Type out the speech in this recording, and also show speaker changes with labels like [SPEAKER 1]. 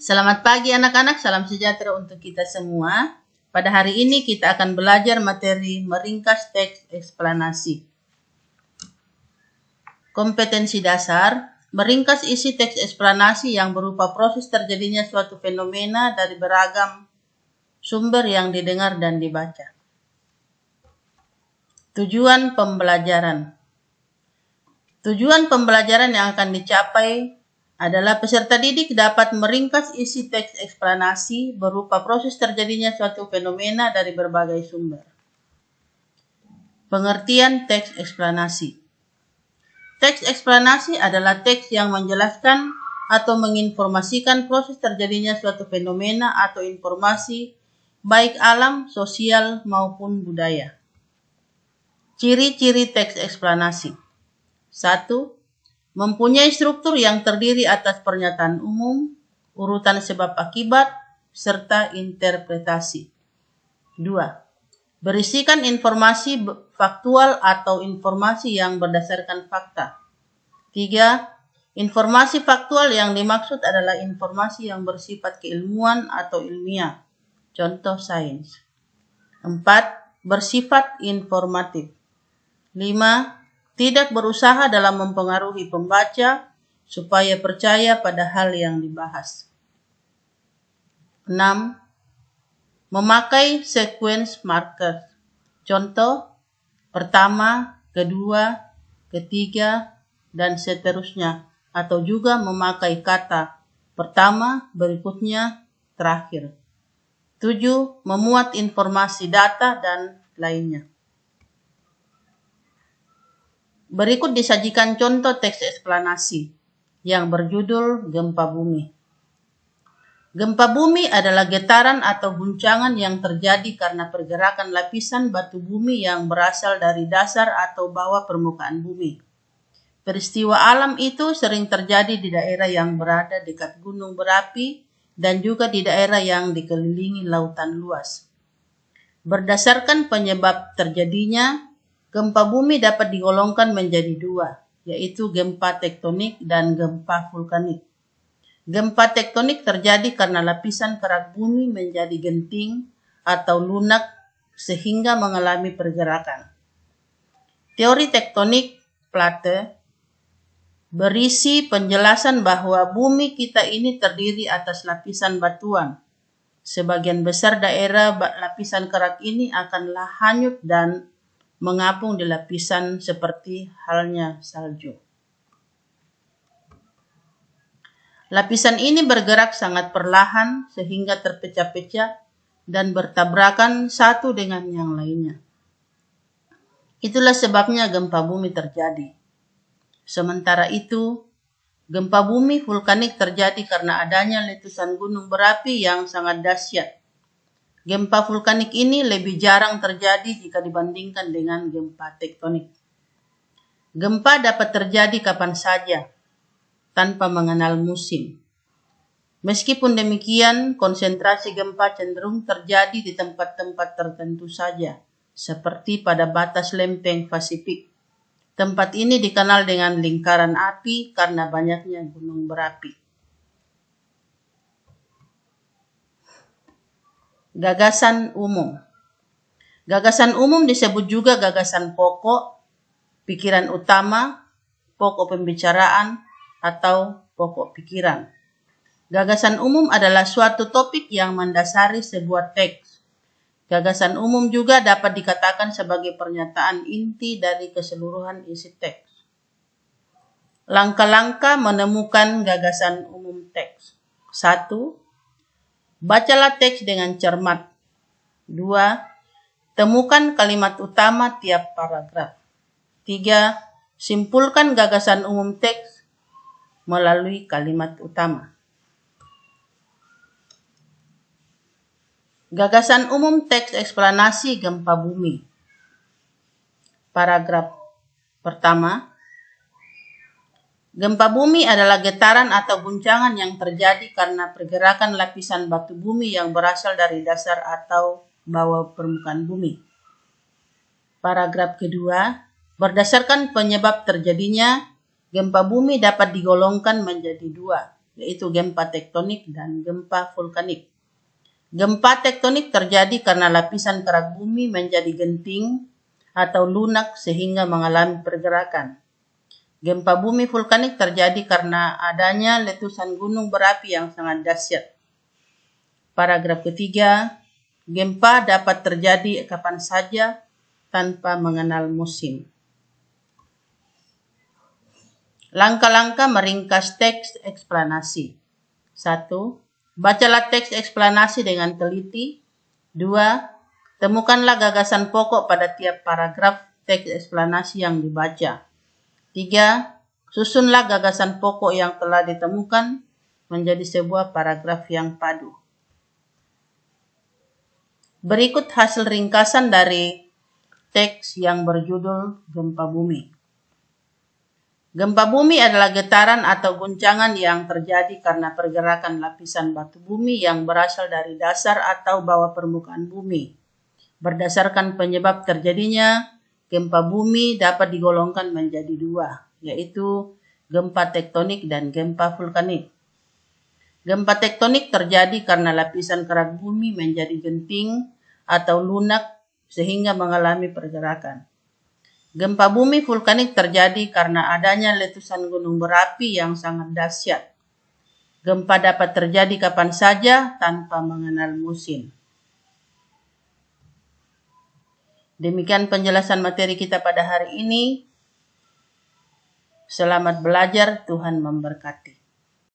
[SPEAKER 1] Selamat pagi anak-anak, salam sejahtera untuk kita semua. Pada hari ini kita akan belajar materi meringkas teks eksplanasi. Kompetensi dasar, meringkas isi teks eksplanasi yang berupa proses terjadinya suatu fenomena dari beragam sumber yang didengar dan dibaca. Tujuan pembelajaran. Tujuan pembelajaran yang akan dicapai adalah peserta didik dapat meringkas isi teks eksplanasi berupa proses terjadinya suatu fenomena dari berbagai sumber. Pengertian teks eksplanasi. Teks eksplanasi adalah teks yang menjelaskan atau menginformasikan proses terjadinya suatu fenomena atau informasi baik alam, sosial, maupun budaya. Ciri-ciri teks eksplanasi. 1. Mempunyai struktur yang terdiri atas pernyataan umum, urutan sebab akibat, serta interpretasi. 2. Berisikan informasi faktual atau informasi yang berdasarkan fakta. 3. Informasi faktual yang dimaksud adalah informasi yang bersifat keilmuan atau ilmiah, contoh sains. 4. Bersifat informatif. 5. Tidak berusaha dalam mempengaruhi pembaca supaya percaya pada hal yang dibahas. 6. Memakai sequence marker. Contoh, pertama, kedua, ketiga, dan seterusnya. Atau juga memakai kata pertama, berikutnya, terakhir. 7. Memuat informasi data dan lainnya. Berikut disajikan contoh teks eksplanasi yang berjudul Gempa Bumi. Gempa bumi adalah getaran atau guncangan yang terjadi karena pergerakan lapisan batu bumi yang berasal dari dasar atau bawah permukaan bumi. Peristiwa alam itu sering terjadi di daerah yang berada dekat gunung berapi dan juga di daerah yang dikelilingi lautan luas. Berdasarkan penyebab terjadinya, gempa bumi dapat digolongkan menjadi dua, yaitu gempa tektonik dan gempa vulkanik. Gempa tektonik terjadi karena lapisan kerak bumi menjadi genting atau lunak sehingga mengalami pergerakan. Teori tektonik plate berisi penjelasan bahwa bumi kita ini terdiri atas lapisan batuan. Sebagian besar daerah lapisan kerak ini akanlah hanyut dan mengapung di lapisan seperti halnya salju. Lapisan ini bergerak sangat perlahan sehingga terpecah-pecah dan bertabrakan satu dengan yang lainnya. Itulah sebabnya gempa bumi terjadi. Sementara itu, gempa bumi vulkanik terjadi karena adanya letusan gunung berapi yang sangat dahsyat. Gempa vulkanik ini lebih jarang terjadi jika dibandingkan dengan gempa tektonik. Gempa dapat terjadi kapan saja, tanpa mengenal musim. Meskipun demikian, konsentrasi gempa cenderung terjadi di tempat-tempat tertentu saja, seperti pada batas lempeng Pasifik. Tempat ini dikenal dengan lingkaran api karena banyaknya gunung berapi. Gagasan umum. Gagasan umum disebut juga gagasan pokok, pikiran utama, pokok pembicaraan, atau pokok pikiran. Gagasan umum adalah suatu topik yang mendasari sebuah teks. Gagasan umum juga dapat dikatakan sebagai pernyataan inti dari keseluruhan isi teks. Langkah-langkah menemukan gagasan umum teks. 1. Bacalah teks dengan cermat. 2. Temukan kalimat utama tiap paragraf. 3. Simpulkan gagasan umum teks melalui kalimat utama. Gagasan umum teks eksplanasi gempa bumi. Paragraf pertama. Gempa bumi adalah getaran atau guncangan yang terjadi karena pergerakan lapisan batu bumi yang berasal dari dasar atau bawah permukaan bumi. Paragraf kedua, berdasarkan penyebab terjadinya, gempa bumi dapat digolongkan menjadi dua, yaitu gempa tektonik dan gempa vulkanik. Gempa tektonik terjadi karena lapisan kerak bumi menjadi genting atau lunak sehingga mengalami pergerakan. Gempa bumi vulkanik terjadi karena adanya letusan gunung berapi yang sangat dahsyat. Paragraf ketiga, gempa dapat terjadi kapan saja tanpa mengenal musim. Langkah-langkah meringkas teks eksplanasi. 1. Bacalah teks eksplanasi dengan teliti. 2. Temukanlah gagasan pokok pada tiap paragraf teks eksplanasi yang dibaca. 3. Susunlah gagasan pokok yang telah ditemukan menjadi sebuah paragraf yang padu. Berikut hasil ringkasan dari teks yang berjudul Gempa Bumi. Gempa bumi adalah getaran atau guncangan yang terjadi karena pergerakan lapisan batu bumi yang berasal dari dasar atau bawah permukaan bumi. Berdasarkan penyebab terjadinya, gempa bumi dapat digolongkan menjadi dua, yaitu gempa tektonik dan gempa vulkanik. Gempa tektonik terjadi karena lapisan kerak bumi menjadi genting atau lunak sehingga mengalami pergerakan. Gempa bumi vulkanik terjadi karena adanya letusan gunung berapi yang sangat dahsyat. Gempa dapat terjadi kapan saja tanpa mengenal musim. Demikian penjelasan materi kita pada hari ini. Selamat belajar, Tuhan memberkati.